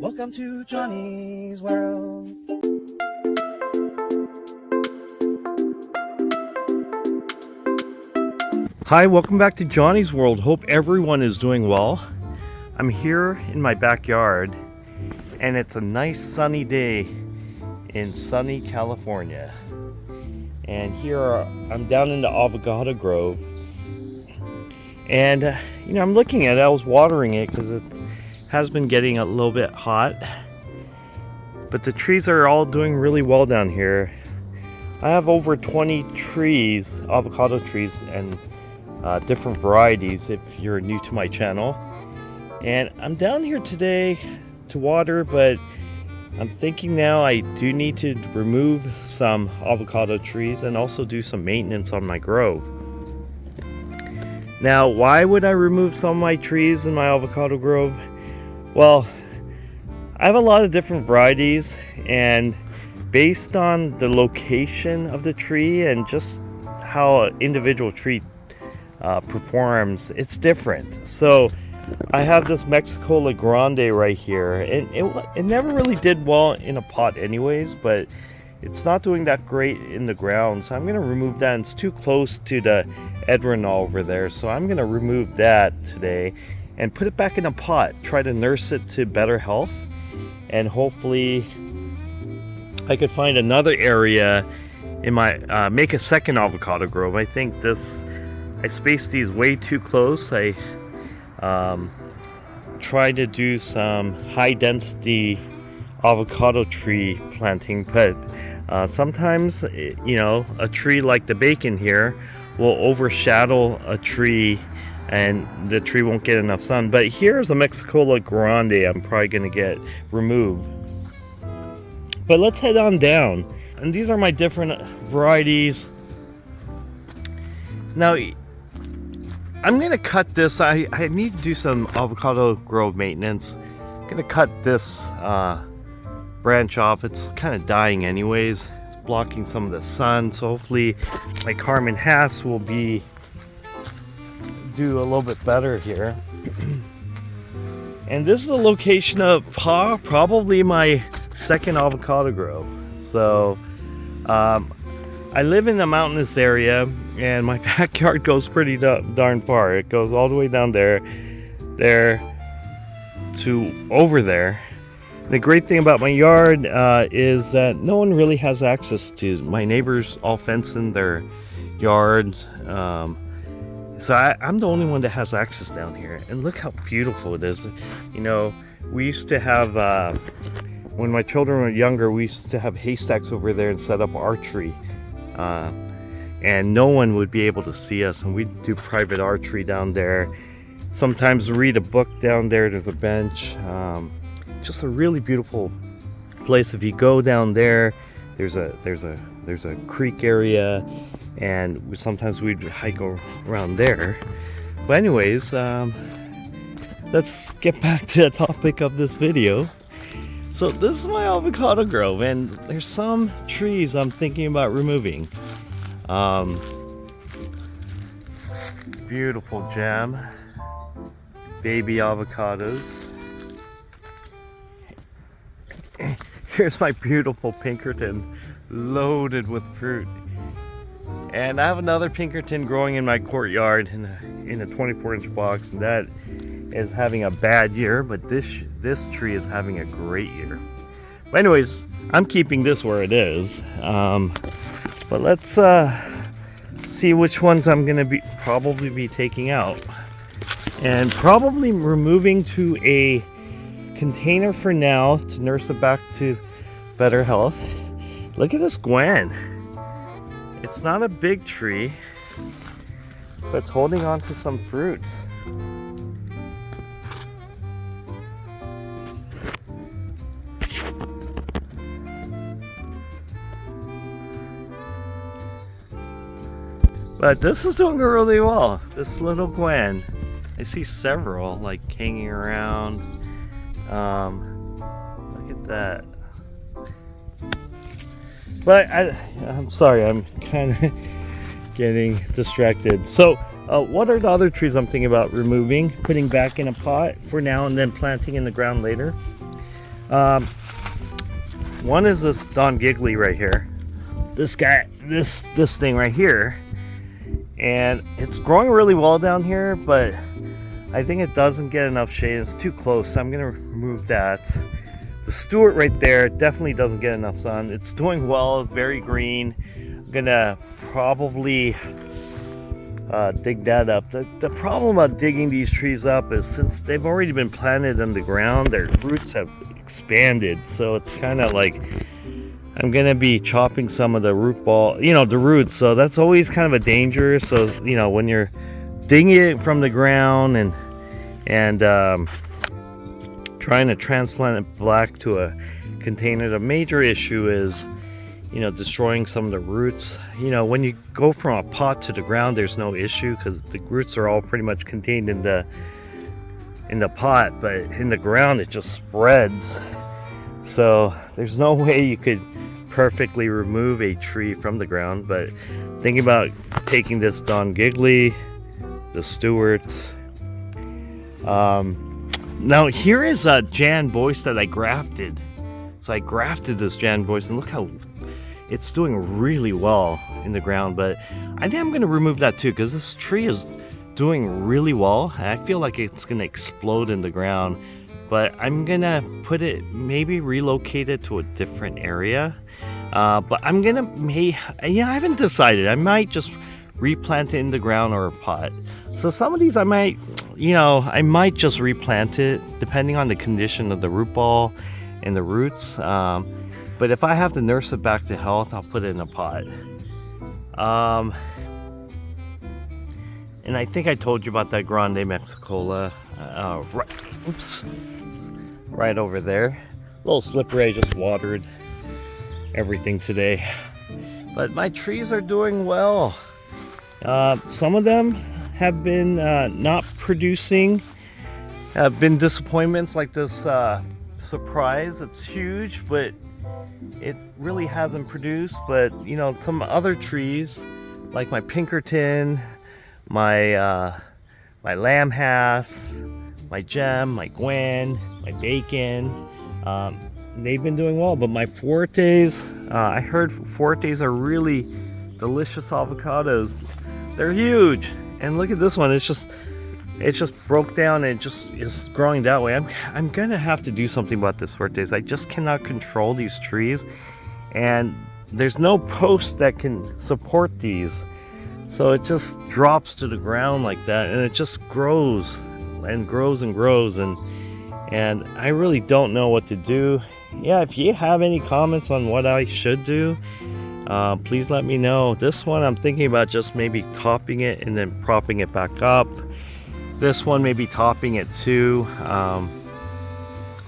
Welcome to Johnny's World. Hi, welcome back to Johnny's World. Hope everyone is doing well. I'm here in my backyard and it's a nice sunny day in sunny California. And I'm down in the Avocado Grove. And I'm looking at it. I was watering it because it has been getting a little bit hot. But the trees are all doing really well down here. I have over 20 trees, avocado trees, and different varieties if you're new to my channel. And I'm down here today to water, but I'm thinking now I do need to remove some avocado trees and also do some maintenance on my grove. Now, why would I remove some of my trees in my avocado grove? Well, I have a lot of different varieties, and based on the location of the tree and just how an individual tree performs, it's different. So I have this Mexicola Grande right here, and it never really did well in a pot anyways, but it's not doing that great in the ground, so I'm going to remove that. It's too close to the Edronol over there, so I'm going to remove that today and put it back in a pot, try to nurse it to better health, and hopefully I could find another area in my make a second avocado grove. I think I spaced these way too close. I tried to do some high density avocado tree planting, but sometimes a tree like the bacon here will overshadow a tree and the tree won't get enough sun. But here's a Mexicola Grande I'm probably going to get removed. But let's head on down. And these are my different varieties. Now, I'm going to cut this. I need to do some avocado grove maintenance. I'm going to cut this branch off. It's kind of dying anyways. It's blocking some of the sun. So hopefully my Carmen Hass will do a little bit better here. And this is the location of probably my second avocado grove. So I live in a mountainous area, and my backyard goes pretty darn far. It goes all the way down there to over there. The great thing about my yard is that no one really has access to. My neighbors all fence in their yards. So I'm the only one that has access down here. And look how beautiful it is. We used to have, when my children were younger, we used to have haystacks over there and set up archery. And no one would be able to see us. And we'd do private archery down there. Sometimes read a book down there. There's a bench. Just a really beautiful place. If you go down there, there's a creek area. And sometimes we'd hike around there. But anyways, let's get back to the topic of this video. So this is my avocado grove, and there's some trees I'm thinking about removing. Beautiful gem, baby avocados. Here's my beautiful Pinkerton, loaded with fruit. And I have another Pinkerton growing in my courtyard in a 24-inch box, and that is having a bad year, but this tree is having a great year. But anyways, I'm keeping this where it is. But let's see which ones I'm gonna probably be taking out, and probably removing to a container for now to nurse it back to better health. Look at this Gwen. It's not a big tree, but it's holding on to some fruits. But this is doing really well. This little Gwen. I see several like hanging around. Look at that. But I'm sorry, I'm kind of getting distracted. So what are the other trees I'm thinking about removing, putting back in a pot for now and then planting in the ground later? One is this Don Giggly right here. This guy, this thing right here, and it's growing really well down here, but I think it doesn't get enough shade. It's too close, so I'm gonna remove that. The Stewart right there definitely doesn't get enough sun. It's doing well, it's very green. I'm gonna probably dig that up. The problem about digging these trees up is since they've already been planted in the ground, their roots have expanded, so it's kind of like I'm gonna be chopping some of the root ball, the roots, so that's always kind of a danger. So when you're digging it from the ground and trying to transplant it back to a container, the major issue is destroying some of the roots. When you go from a pot to the ground, there's no issue because the roots are all pretty much contained in the pot, but in the ground it just spreads. So there's no way you could perfectly remove a tree from the ground. But thinking about taking this Don Giggly, the Stewart. Now here is a Jan Boyce that I grafted. So I grafted this Jan Boyce, and look how it's doing really well in the ground. But I think I'm going to remove that too, because this tree is doing really well. I feel like it's going to explode in the ground, but I'm going to put it, maybe relocate it to a different area. But I'm going to, I haven't decided. I might just replant it in the ground or a pot. So some of these I might, I might just replant it depending on the condition of the root ball and the roots. But if I have to nurse it back to health, I'll put it in a pot. And I think I told you about that Grande Mexicola, right over there. A little slippery, I just watered everything today. But my trees are doing well. Some of them have been not producing, have been disappointments, like this surprise. It's huge, but it really hasn't produced. But some other trees, like my Pinkerton, my Lamb Hass, my Gem, my Gwen, my Bacon, they've been doing well. But my Fuertes, I heard Fuertes are really delicious avocados. They're huge, and look at this one. It's just broke down and it just is growing that way. I'm gonna have to do something about this Fuertes. I just cannot control these trees, and there's no post that can support these. So it just drops to the ground like that, and it just grows and grows and grows, and I really don't know what to do. Yeah, if you have any comments on what I should do, please let me know. This one I'm thinking about just maybe topping it and then propping it back up. This one maybe topping it too.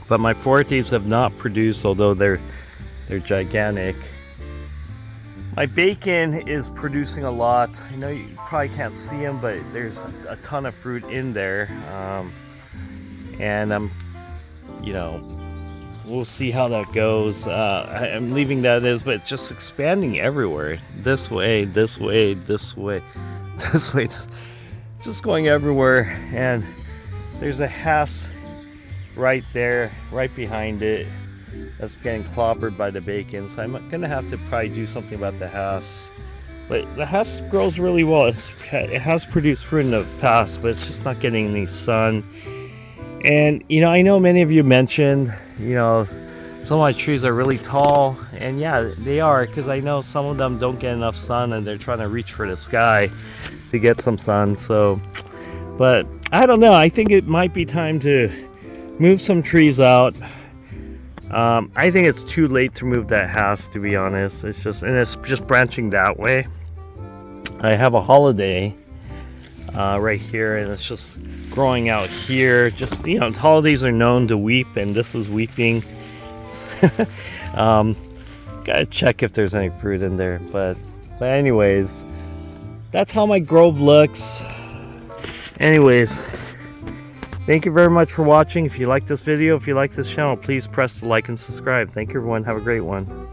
But my Fuertes have not produced, although they're gigantic. My Bacon is producing a lot. I know you probably can't see them, but there's a ton of fruit in there. And I'm, we'll see how that goes. I'm leaving that as, but it's just expanding everywhere. This way, this way, this way, this way. Just going everywhere. And there's a Hass right there, right behind it, that's getting clobbered by the Bacon. So I'm gonna have to probably do something about the Hass. But the Hass grows really well. It has produced fruit in the past, but it's just not getting any sun. And I know many of you mentioned, some of my trees are really tall, and yeah, they are, because I know some of them don't get enough sun and they're trying to reach for the sky to get some sun. So, but I don't know, I think it might be time to move some trees out. I think it's too late to move that Hass, to be honest. It's just branching that way. I have a Holiday right here, and it's just growing out here. Just holidays are known to weep, and this is weeping. Gotta check if there's any fruit in there, but anyways, that's how my grove looks. Anyways, thank you very much for watching. If you like this video, if you like this channel, please press the like and subscribe. Thank you, everyone. Have a great one.